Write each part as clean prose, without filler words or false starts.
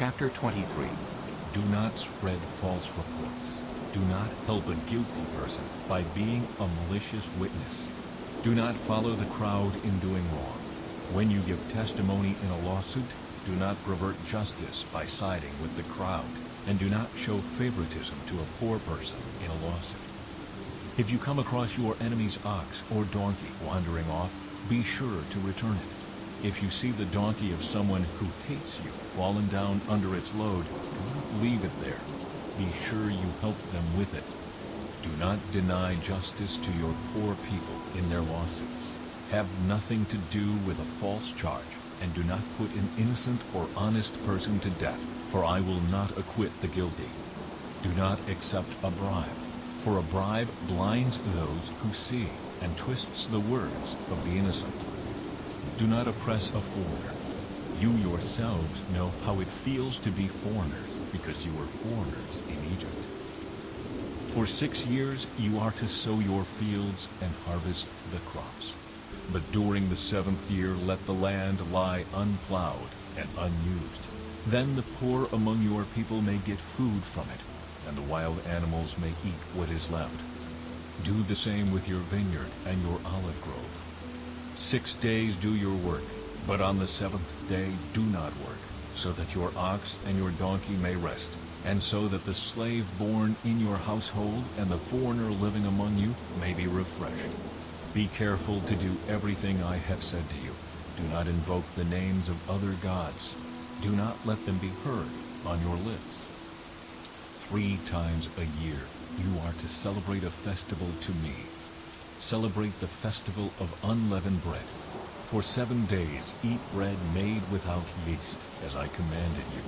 Chapter 23. Do not spread false reports. Do not help a guilty person by being a malicious witness. Do not follow the crowd in doing wrong. When you give testimony in a lawsuit, do not pervert justice by siding with the crowd, and do not show favoritism to a poor person in a lawsuit. If you come across your enemy's ox or donkey wandering off, be sure to return it. If you see the donkey of someone who hates you fallen down under its load, do not leave it there. Be sure you help them with it. Do not deny justice to your poor people in their lawsuits. Have nothing to do with a false charge, and do not put an innocent or honest person to death, for I will not acquit the guilty. Do not accept a bribe, for a bribe blinds those who see and twists the words of the innocent. Do not oppress a foreigner. You yourselves know how it feels to be foreigners, because you were foreigners in Egypt. For 6 years you are to sow your fields and harvest the crops. But during the 7th year let the land lie unplowed and unused. Then the poor among your people may get food from it, and the wild animals may eat what is left. Do the same with your vineyard and your olive grove. 6 days do your work, but on the 7th day do not work, so that your ox and your donkey may rest, and so that the slave born in your household and the foreigner living among you may be refreshed. Be careful to do everything I have said to you. Do not invoke the names of other gods. Do not let them be heard on your lips. 3 times a year you are to celebrate a festival to me. Celebrate the festival of unleavened bread. For 7 days eat bread made without yeast, as I commanded you.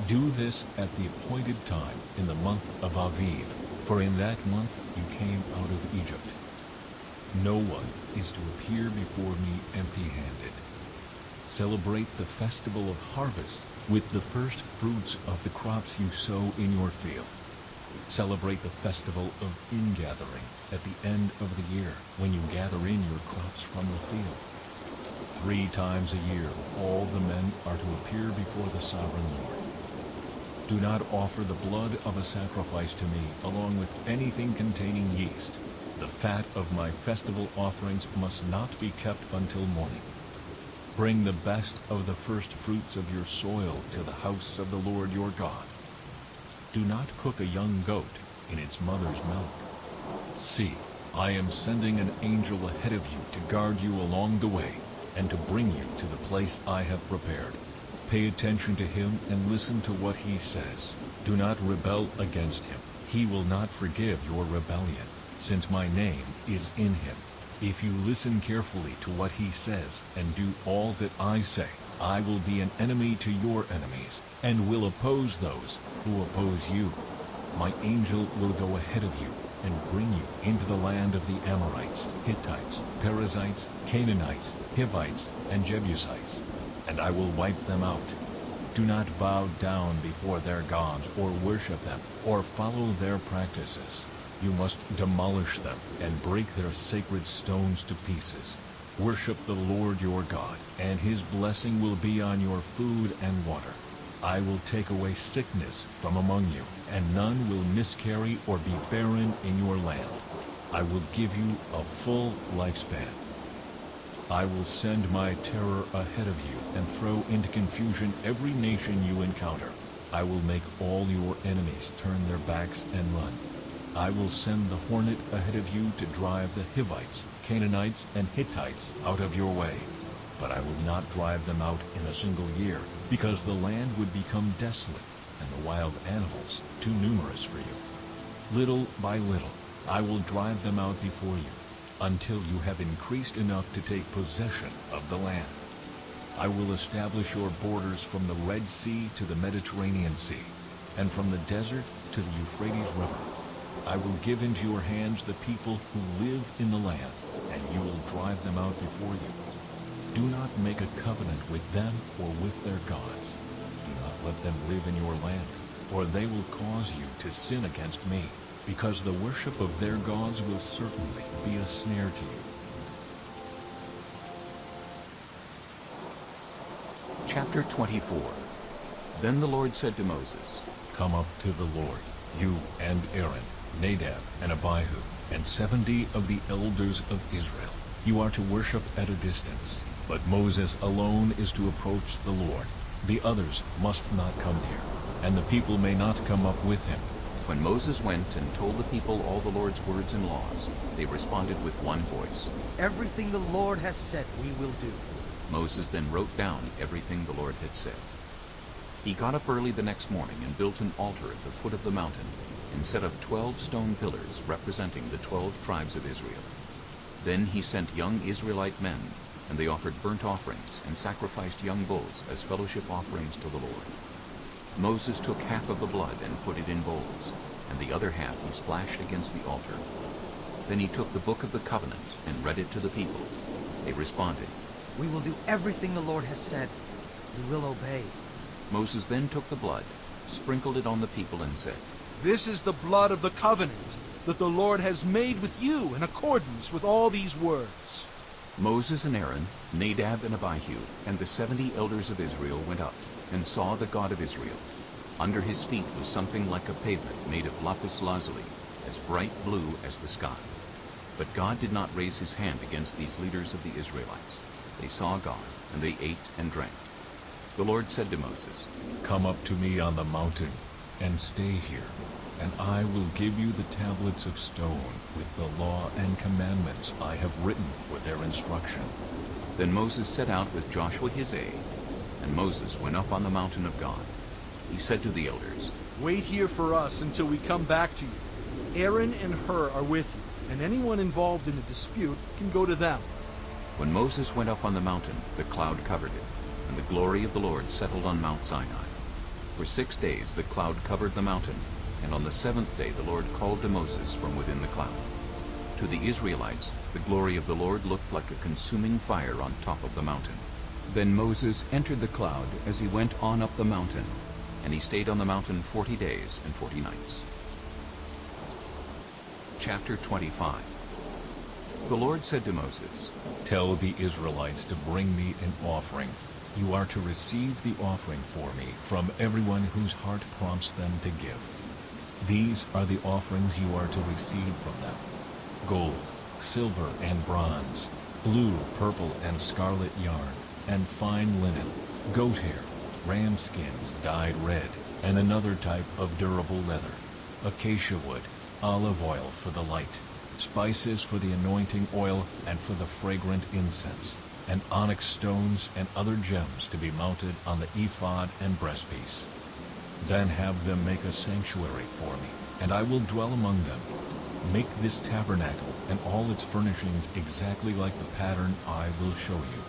Do this at the appointed time in the month of Aviv, for in that month you came out of Egypt. No one is to appear before me empty-handed. Celebrate the festival of harvest with the first fruits of the crops you sow in your field. Celebrate the festival of ingathering at the end of the year, when you gather in your crops from the field. 3 times a year all the men are to appear before the sovereign Lord. Do not offer the blood of a sacrifice to me along with anything containing yeast. The fat of my festival offerings must not be kept until morning. Bring the best of the first fruits of your soil to the house of the Lord your God. Do not cook a young goat in its mother's milk. See, I am sending an angel ahead of you to guard you along the way, and to bring you to the place I have prepared. Pay attention to him and listen to what he says. Do not rebel against him. He will not forgive your rebellion, since my name is in him. If you listen carefully to what he says and do all that I say, I will be an enemy to your enemies, and will oppose those who oppose you. My angel will go ahead of you and bring you into the land of the Amorites, Hittites, Perizzites, Canaanites, Hivites, and Jebusites, and I will wipe them out. Do not bow down before their gods or worship them or follow their practices. You must demolish them and break their sacred stones to pieces. Worship the Lord your God, and his blessing will be on your food and water. I will take away sickness from among you, and none will miscarry or be barren in your land. I will give you a full lifespan. I will send my terror ahead of you and throw into confusion every nation you encounter. I will make all your enemies turn their backs and run. I will send the hornet ahead of you to drive the Hivites, Canaanites, and Hittites out of your way. But I will not drive them out in a single year, because the land would become desolate, and the wild animals too numerous for you. Little by little, I will drive them out before you, until you have increased enough to take possession of the land. I will establish your borders from the Red Sea to the Mediterranean Sea, and from the desert to the Euphrates River. I will give into your hands the people who live in the land, and you will drive them out before you. Do not make a covenant with them or with their gods. Do not let them live in your land, or they will cause you to sin against me, because the worship of their gods will certainly be a snare to you. Chapter 24. Then the Lord said to Moses, Come up to the Lord, you and Aaron, Nadab and Abihu, and 70 of the elders of Israel. You are to worship at a distance, but Moses alone is to approach the Lord. The others must not come near, and the people may not come up with him. When Moses went and told the people all the Lord's words and laws, they responded with one voice. Everything the Lord has said we will do. Moses then wrote down everything the Lord had said. He got up early the next morning and built an altar at the foot of the mountain and set up 12 stone pillars representing the 12 tribes of Israel. Then he sent young Israelite men, and they offered burnt offerings and sacrificed young bulls as fellowship offerings to the Lord. Moses took half of the blood and put it in bowls, and the other half he splashed against the altar. Then he took the book of the covenant and read it to the people. They responded, We will do everything the Lord has said. We will obey. Moses then took the blood, sprinkled it on the people, and said, This is the blood of the covenant that the Lord has made with you in accordance with all these words. Moses and Aaron, Nadab and Abihu, and the 70 elders of Israel went up and saw the God of Israel. Under his feet was something like a pavement made of lapis lazuli, as bright blue as the sky. But God did not raise his hand against these leaders of the Israelites. They saw God, and they ate and drank. The Lord said to Moses, Come up to me on the mountain, and stay here, and I will give you the tablets of stone with the law and commandments I have written for their instruction. Then Moses set out with Joshua his aide, and Moses went up on the mountain of God. He said to the elders, Wait here for us until we come back to you. Aaron and Hur are with you, and anyone involved in a dispute can go to them. When Moses went up on the mountain, the cloud covered it, and the glory of the Lord settled on Mount Sinai. For 6 days the cloud covered the mountain, and on the 7th day the Lord called to Moses from within the cloud. To the Israelites, the glory of the Lord looked like a consuming fire on top of the mountain. Then Moses entered the cloud as he went on up the mountain, and he stayed on the mountain 40 days and 40 nights. Chapter 25. The Lord said to Moses, Tell the Israelites to bring me an offering. You are to receive the offering for me from everyone whose heart prompts them to give. These are the offerings you are to receive from them: gold, silver, and bronze, blue, purple, and scarlet yarn, and fine linen, goat hair, ram skins dyed red, and another type of durable leather, acacia wood, olive oil for the light, spices for the anointing oil and for the fragrant incense, and onyx stones and other gems to be mounted on the ephod and breastpiece. Then have them make a sanctuary for me, and I will dwell among them. Make this tabernacle and all its furnishings exactly like the pattern I will show you.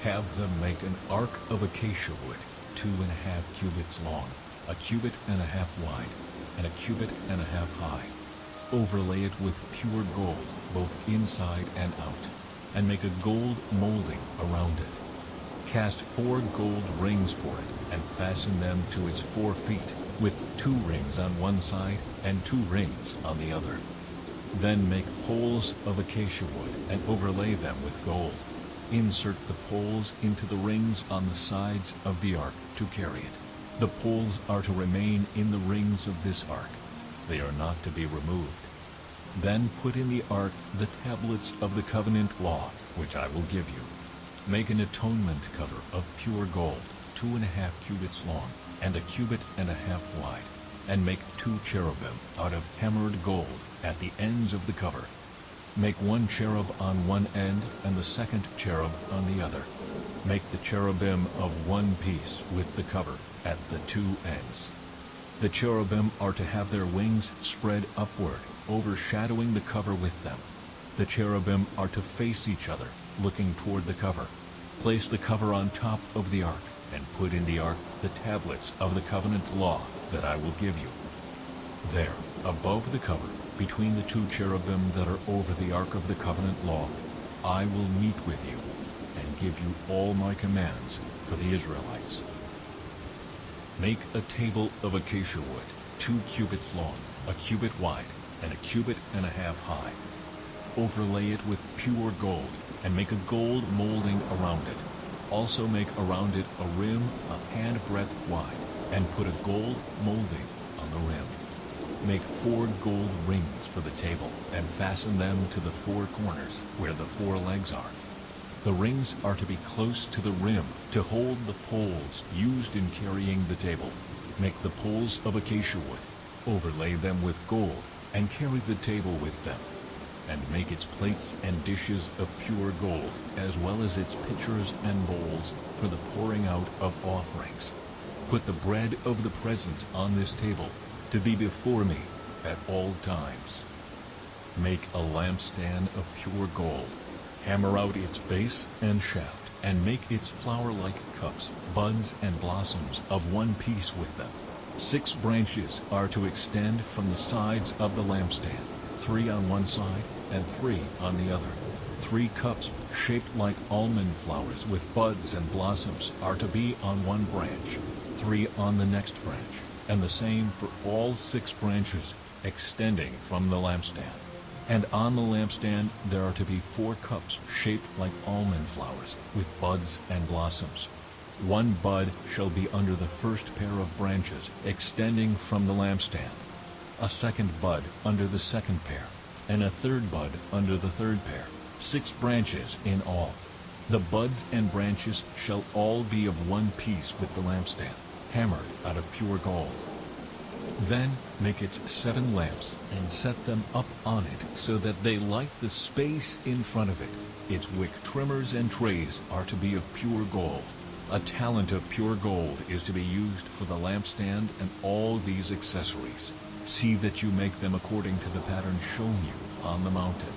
Have them make an ark of acacia wood, 2.5 cubits long, 1.5 cubits wide, and 1.5 cubits high. Overlay it with pure gold, both inside and out, and make a gold molding around it. Cast 4 gold rings for it, and fasten them to its 4 feet, with 2 rings on one side and 2 rings on the other. Then make poles of acacia wood, and overlay them with gold. Insert the poles into the rings on the sides of the ark to carry it. The poles are to remain in the rings of this ark. They are not to be removed. Then put in the ark the tablets of the covenant law, which I will give you. Make an atonement cover of pure gold, 2.5 cubits long, and 1.5 cubits wide, and make 2 cherubim out of hammered gold at the ends of the cover. Make 1 cherub on one end, and the second cherub on the other. Make the cherubim of one piece with the cover at the 2 ends. The cherubim are to have their wings spread upward, overshadowing the cover with them. The cherubim are to face each other, looking toward the cover. Place the cover on top of the ark, and put in the ark the tablets of the covenant law that I will give you. There, above the cover, between the 2 cherubim that are over the ark of the covenant law, I will meet with you, and give you all my commands for the Israelites. Make a table of acacia wood, 2 cubits long, 1 cubit wide, and 1.5 cubits high. Overlay it with pure gold, and make a gold molding around it. Also make around it a rim a handbreadth wide, and put a gold molding on the rim. Make 4 gold rings for the table, and fasten them to the 4 corners where the 4 legs are. The rings are to be close to the rim to hold the poles used in carrying the table. Make the poles of acacia wood, overlay them with gold, and carry the table with them. And make its plates and dishes of pure gold, as well as its pitchers and bowls for the pouring out of offerings. Put the bread of the presence on this table to be before me at all times. Make a lampstand of pure gold. Hammer out its base and shaft, and make its flower-like cups, buds, and blossoms of one piece with them. 6 branches are to extend from the sides of the lampstand, 3 on one side and 3 on the other. 3 cups shaped like almond flowers with buds and blossoms are to be on one branch, 3 on the next branch, and the same for all 6 branches extending from the lampstand. And on the lampstand there are to be 4 cups shaped like almond flowers with buds and blossoms. 1 bud shall be under the first pair of branches extending from the lampstand, a 2nd bud under the 2nd pair, and a 3rd bud under the 3rd pair, 6 branches in all. The buds and branches shall all be of one piece with the lampstand, hammered out of pure gold. Then make its 7 lamps, and set them up on it, so that they light the space in front of it. Its wick trimmers and trays are to be of pure gold. A talent of pure gold is to be used for the lampstand and all these accessories. See that you make them according to the pattern shown you on the mountain.